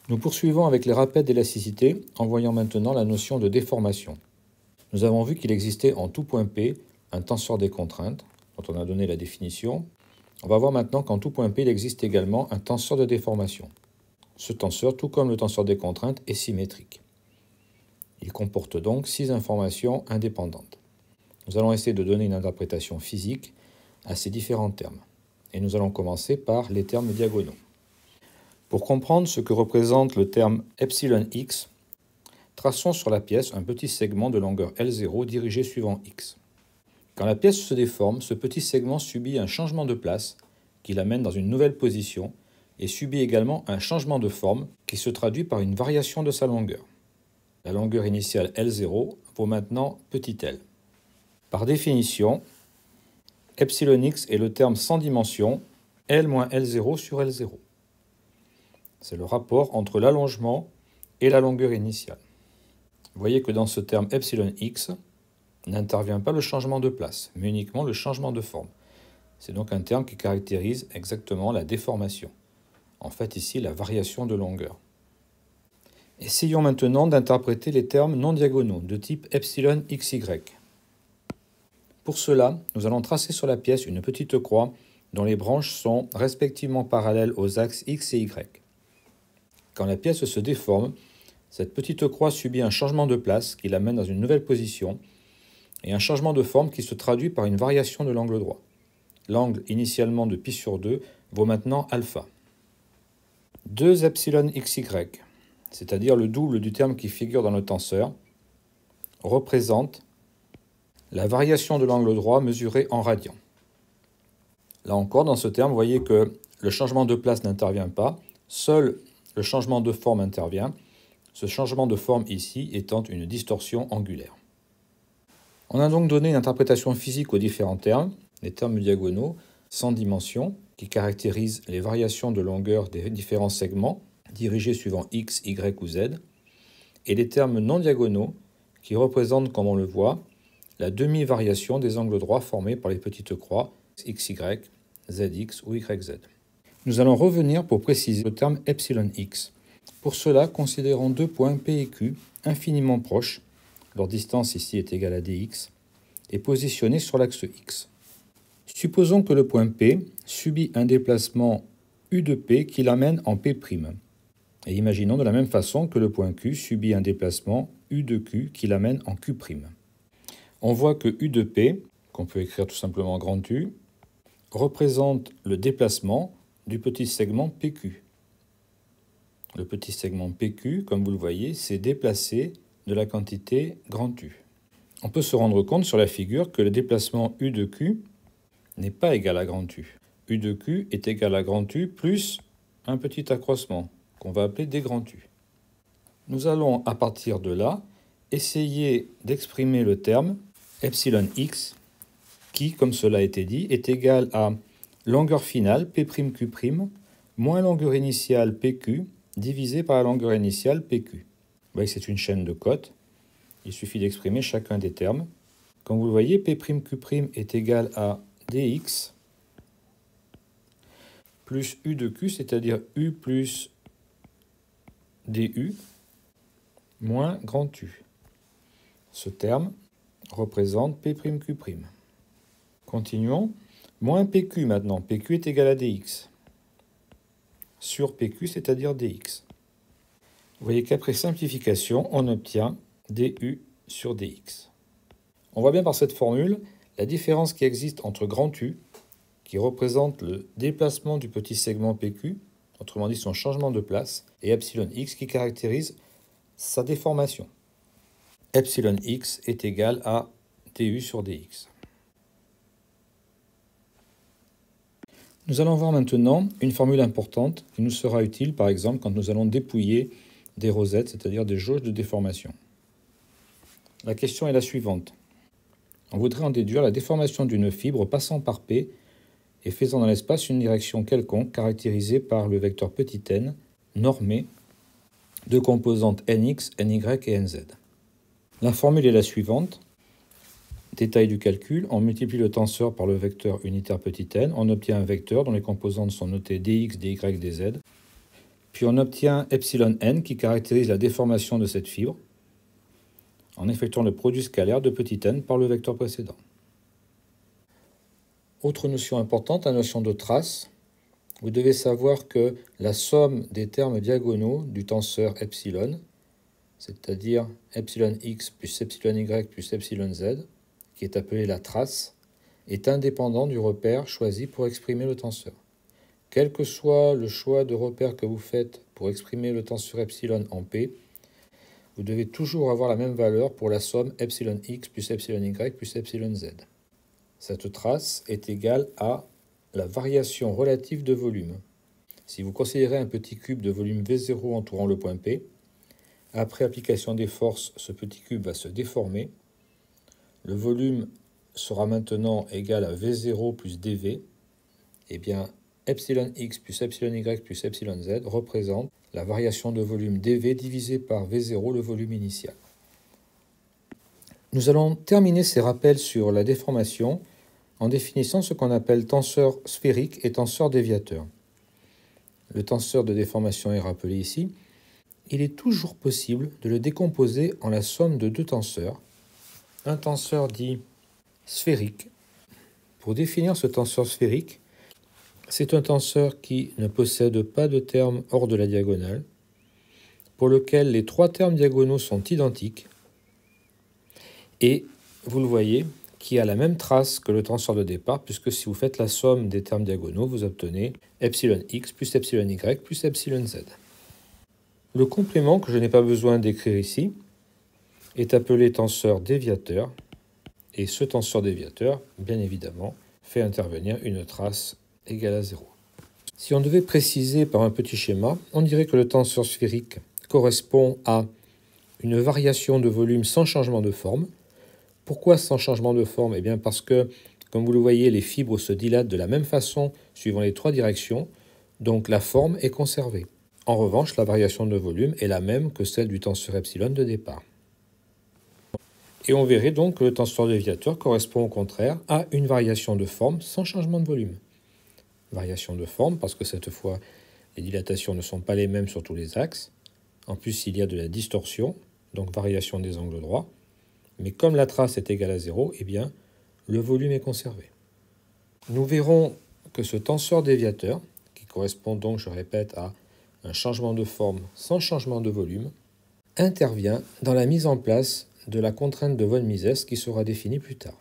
Nous poursuivons avec les rappels d'élasticité en voyant maintenant la notion de déformation. Nous avons vu qu'il existait en tout point P un tenseur des contraintes, dont on a donné la définition. On va voir maintenant qu'en tout point P, il existe également un tenseur de déformation. Ce tenseur, tout comme le tenseur des contraintes, est symétrique. Il comporte donc 6 informations indépendantes. Nous allons essayer de donner une interprétation physique à ces différents termes. Et nous allons commencer par les termes diagonaux. Pour comprendre ce que représente le terme epsilon x, traçons sur la pièce un petit segment de longueur L0 dirigé suivant x. Quand la pièce se déforme, ce petit segment subit un changement de place qui l'amène dans une nouvelle position et subit également un changement de forme qui se traduit par une variation de sa longueur. La longueur initiale L0 vaut maintenant petit l. Par définition, epsilon x est le terme sans dimension L moins L0 sur L0. C'est le rapport entre l'allongement et la longueur initiale. Vous voyez que dans ce terme epsilon x, n'intervient pas le changement de place, mais uniquement le changement de forme. C'est donc un terme qui caractérise exactement la déformation. En fait, ici, la variation de longueur. Essayons maintenant d'interpréter les termes non diagonaux de type epsilon xy. Pour cela, nous allons tracer sur la pièce une petite croix dont les branches sont respectivement parallèles aux axes x et y. Quand la pièce se déforme, cette petite croix subit un changement de place qui l'amène dans une nouvelle position et un changement de forme qui se traduit par une variation de l'angle droit. L'angle initialement de pi sur 2 vaut maintenant alpha. 2 epsilon xy, c'est-à-dire le double du terme qui figure dans le tenseur, représente la variation de l'angle droit mesurée en radians. Là encore, dans ce terme, vous voyez que le changement de place n'intervient pas, seul le changement de forme intervient, ce changement de forme ici étant une distorsion angulaire. On a donc donné une interprétation physique aux différents termes, les termes diagonaux sans dimension, qui caractérisent les variations de longueur des différents segments, dirigés suivant x, y ou z, et les termes non diagonaux, qui représentent, comme on le voit, la demi-variation des angles droits formés par les petites croix xy, zx ou yz. Nous allons revenir pour préciser le terme epsilon x. Pour cela, considérons deux points P et Q infiniment proches, leur distance ici est égale à dx, et positionnés sur l'axe x. Supposons que le point P subit un déplacement u de P qui l'amène en P'. Et imaginons de la même façon que le point Q subit un déplacement u de Q qui l'amène en Q'. On voit que u de P, qu'on peut écrire tout simplement grand U, représente le déplacement du petit segment PQ. Le petit segment PQ, comme vous le voyez, s'est déplacé de la quantité grand U. On peut se rendre compte sur la figure que le déplacement U de Q n'est pas égal à grand U. U de Q est égal à grand U plus un petit accroissement, qu'on va appeler d grand U. Nous allons, à partir de là, essayer d'exprimer le terme epsilon x, qui, comme cela a été dit, est égal à longueur finale P'Q', moins longueur initiale PQ, divisé par la longueur initiale PQ. Vous voyez que c'est une chaîne de cotes. Il suffit d'exprimer chacun des termes. Comme vous le voyez, P'Q' est égal à dx plus u de q, c'est-à-dire u plus du, moins grand U. Ce terme représente P'Q'. Continuons. Moins PQ maintenant. PQ est égal à dx sur PQ, c'est-à-dire dx. Vous voyez qu'après simplification, on obtient du sur dx. On voit bien par cette formule la différence qui existe entre grand U, qui représente le déplacement du petit segment PQ, autrement dit son changement de place, et epsilon x qui caractérise sa déformation. Epsilon x est égal à du sur dx. Nous allons voir maintenant une formule importante qui nous sera utile, par exemple, quand nous allons dépouiller des rosettes, c'est-à-dire des jauges de déformation. La question est la suivante. On voudrait en déduire la déformation d'une fibre passant par P et faisant dans l'espace une direction quelconque caractérisée par le vecteur petit n normé de composantes nx, ny et nz. La formule est la suivante. Détail du calcul, on multiplie le tenseur par le vecteur unitaire petit n, on obtient un vecteur dont les composantes sont notées dx, dy, dz. Puis on obtient epsilon n qui caractérise la déformation de cette fibre en effectuant le produit scalaire de petit n par le vecteur précédent. Autre notion importante, la notion de trace. Vous devez savoir que la somme des termes diagonaux du tenseur epsilon, c'est-à-dire epsilon x plus epsilon y plus epsilon z, qui est appelée la trace, est indépendant du repère choisi pour exprimer le tenseur. Quel que soit le choix de repère que vous faites pour exprimer le tenseur epsilon en P, vous devez toujours avoir la même valeur pour la somme epsilon x plus epsilon y plus epsilon z. Cette trace est égale à la variation relative de volume. Si vous considérez un petit cube de volume V0 entourant le point P, après application des forces, ce petit cube va se déformer. Le volume sera maintenant égal à V0 plus dV. Eh bien, epsilon x plus epsilon y plus epsilon z représente la variation de volume dV divisé par V0, le volume initial. Nous allons terminer ces rappels sur la déformation en définissant ce qu'on appelle tenseur sphérique et tenseur déviateur. Le tenseur de déformation est rappelé ici. Il est toujours possible de le décomposer en la somme de deux tenseurs. Un tenseur dit sphérique. Pour définir ce tenseur sphérique, c'est un tenseur qui ne possède pas de termes hors de la diagonale, pour lequel les trois termes diagonaux sont identiques, et, vous le voyez, qui a la même trace que le tenseur de départ, puisque si vous faites la somme des termes diagonaux, vous obtenez epsilon x plus epsilon y plus epsilon z. Le complément, que je n'ai pas besoin d'écrire ici, est appelé tenseur déviateur, et ce tenseur déviateur, bien évidemment, fait intervenir une trace égale à 0. Si on devait préciser par un petit schéma, on dirait que le tenseur sphérique correspond à une variation de volume sans changement de forme. Pourquoi sans changement de forme? Eh bien parce que, comme vous le voyez, les fibres se dilatent de la même façon suivant les trois directions, donc la forme est conservée. En revanche, la variation de volume est la même que celle du tenseur epsilon de départ. Et on verrait donc que le tenseur déviateur correspond au contraire à une variation de forme sans changement de volume. Variation de forme parce que cette fois, les dilatations ne sont pas les mêmes sur tous les axes. En plus, il y a de la distorsion, donc variation des angles droits. Mais comme la trace est égale à 0, eh bien, le volume est conservé. Nous verrons que ce tenseur déviateur, qui correspond donc, je répète, à un changement de forme sans changement de volume, intervient dans la mise en place de la contrainte de von Mises qui sera définie plus tard.